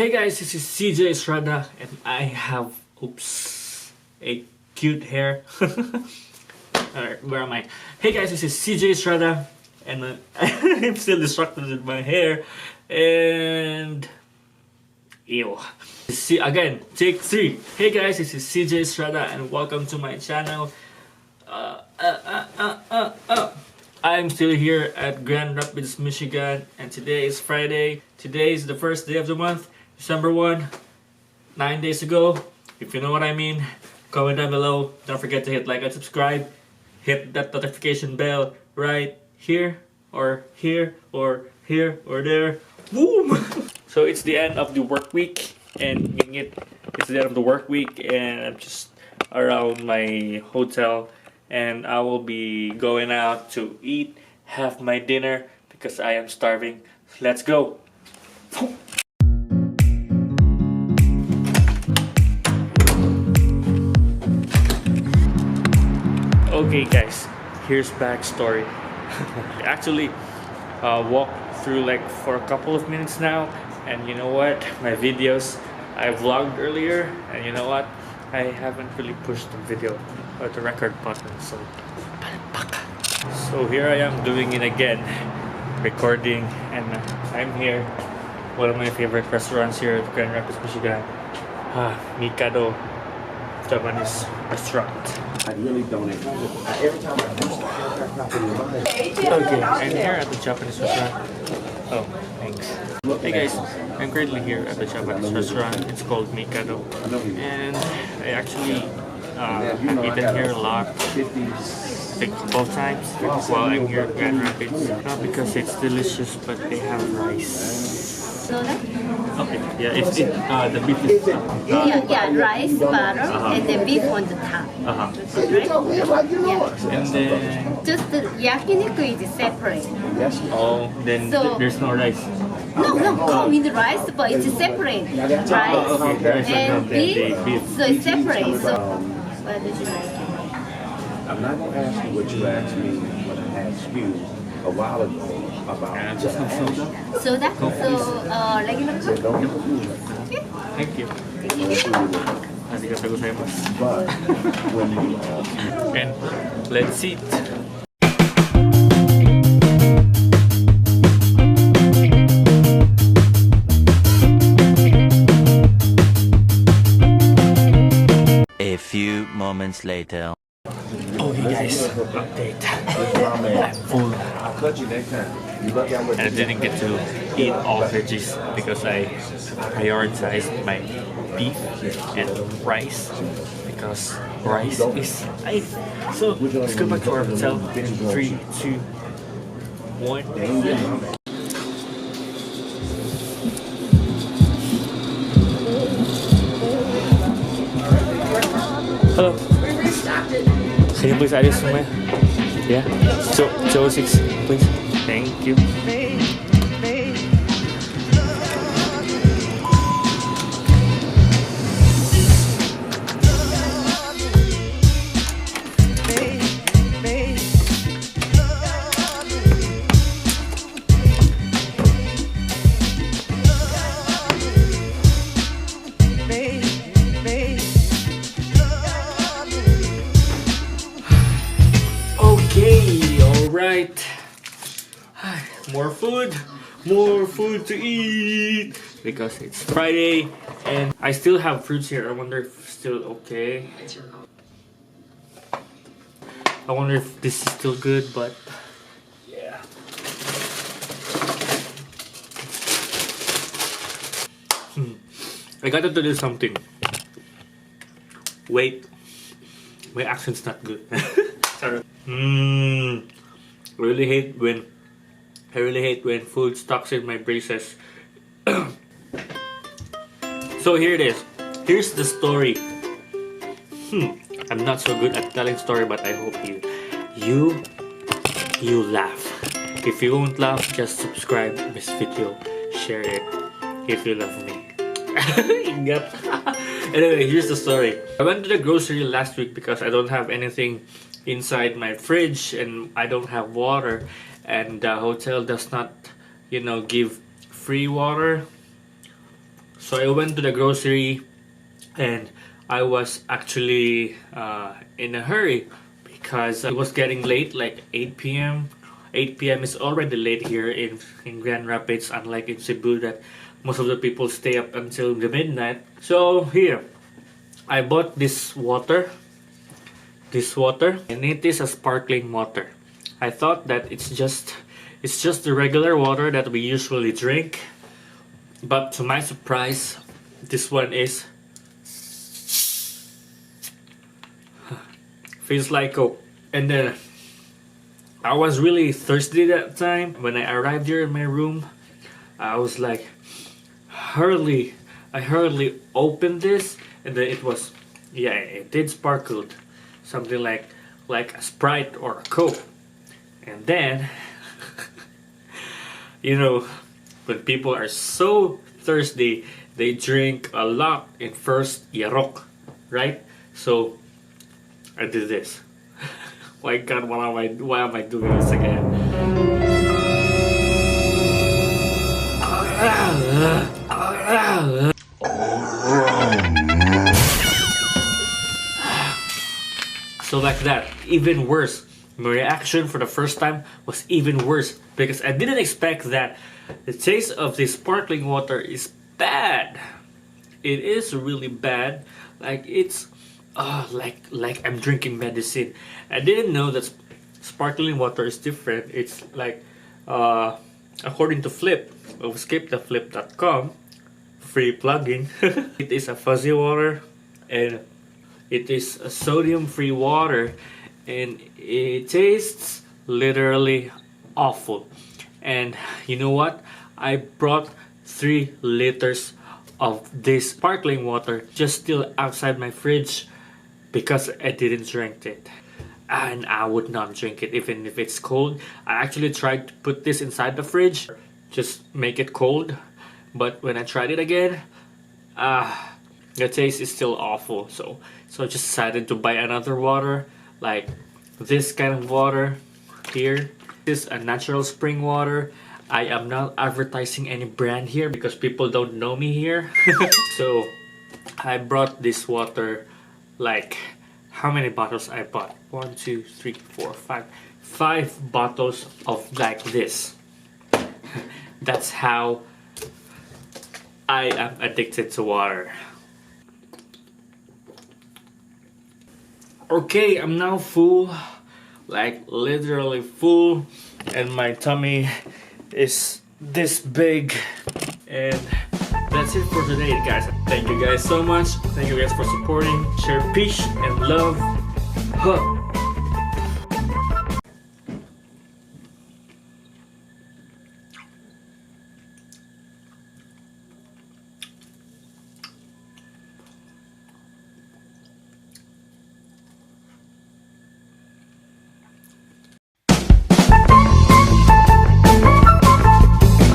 Hey guys, this is CJ Estrada and I have, a cute hair. Alright, where am I? Hey guys, this is CJ Estrada and I'm still distracted with my hair and... Ew. See, again, take 3. Hey guys, this is CJ Estrada and welcome to my channel. I'm still here at Grand Rapids, Michigan, and today is Friday. Today is the first day of the month, December 1, 9 days ago. If you know what I mean, comment down below. Don't forget to hit like and subscribe. Hit that notification bell right here, or here, or here, or there. Boom! So it's the end of the work week, and it's the end of the work week, and I'm just around my hotel. And I will be going out to eat, have my dinner, because I am starving. Let's go! Okay guys, here's backstory. I actually walked through for a couple of minutes now, and you know what? My videos, I vlogged earlier, and you know what? I haven't really pushed the video or the record button, so here I am doing it again, recording, and I'm here, one of my favorite restaurants here at Grand Rapids, Michigan, Mikado Japanese restaurant. I really don't. Every time I do something, Okay, I'm here at the Japanese restaurant. Oh, thanks. Hey guys, I'm currently here at the Japanese restaurant. It's called Mikado, and I actually have eaten here a lot, like couple times while I'm here at Grand Rapids. Not because it's delicious, but they have rice. Okay, yeah, the beef is rice, butter, and the beef on the top. Right? Yeah. And then Just the yakiniku is separate. oh, then So- there's no rice. No, come with rice, but it's separate. Rice Rice and the beef, so it's separate. So, what did you like? I'm not going to ask you what you asked me when I asked you a while ago about Just some soda. Soda? So, regular So cup? don't confuse it. Thank you. Arigatou gozaimasu. But when you And let's eat. A few moments later. Okay guys, update. I'm full. I cut you next time. You lucky I And I didn't get to eat all veggies because I prioritized my beef and rice, because rice is life. So let's go back to our hotel. 3, 2, 1. Hello. Can you please add this to my... Yeah? Joe 6, please. Thank you. Okay, alright. More food to eat, because it's Friday and I still have fruits here. I wonder if it's still okay. I wonder if this is still good, but yeah. I gotta tell you something. Wait, my accent's not good. Sorry. I really hate when food stuck in my braces. So here it is. Here's the story. I'm not so good at telling story, but I hope you laugh. If you won't laugh, just subscribe this video, share it if you love me. Anyway, here's the story. I went to the grocery last week because I don't have anything inside my fridge and I don't have water, and the hotel does not, give free water. So I went to the grocery and I was actually in a hurry because it was getting late, like 8 p.m. 8 p.m. is already late here in Grand Rapids, unlike in Cebu that most of the people stay up until the midnight. So here, I bought this water, and it is a sparkling water. I thought that it's just the regular water that we usually drink, but to my surprise, this one is feels like Coke. And then I was really thirsty that time. When I arrived here in my room, I was like, I hurriedly opened this, and then it was, yeah, it did sparkle, something like a Sprite or a Coke. And then, you know, when people are so thirsty, they drink a lot in first yarok, right? So I did this. My God, why am I doing this again? So like that, even worse. My reaction for the first time was even worse because I didn't expect that the taste of this sparkling water is bad. It is really bad. Like it's like I'm drinking medicine. I didn't know that sparkling water is different. It's like according to Flip of skiptheflip.com, free plugin. It is a fuzzy water and it is a sodium-free water, and it tastes literally awful. And you know what? I brought 3 liters of this sparkling water just still outside my fridge because I didn't drink it. And I would not drink it even if it's cold. I actually tried to put this inside the fridge, just make it cold. But when I tried it again, the taste is still awful. So I just decided to buy another water, like this kind of water here. This is a natural spring water. I am not advertising any brand here because people don't know me here. So I brought this water, like how many bottles I bought? 1, 2, 3, 4, 5. 5 bottles of like this. That's how I am addicted to water. Okay, I'm now full, like literally full, and my tummy is this big. And that's it for today, guys. Thank you guys so much. Thank you guys for supporting. Share peace and love. Huh.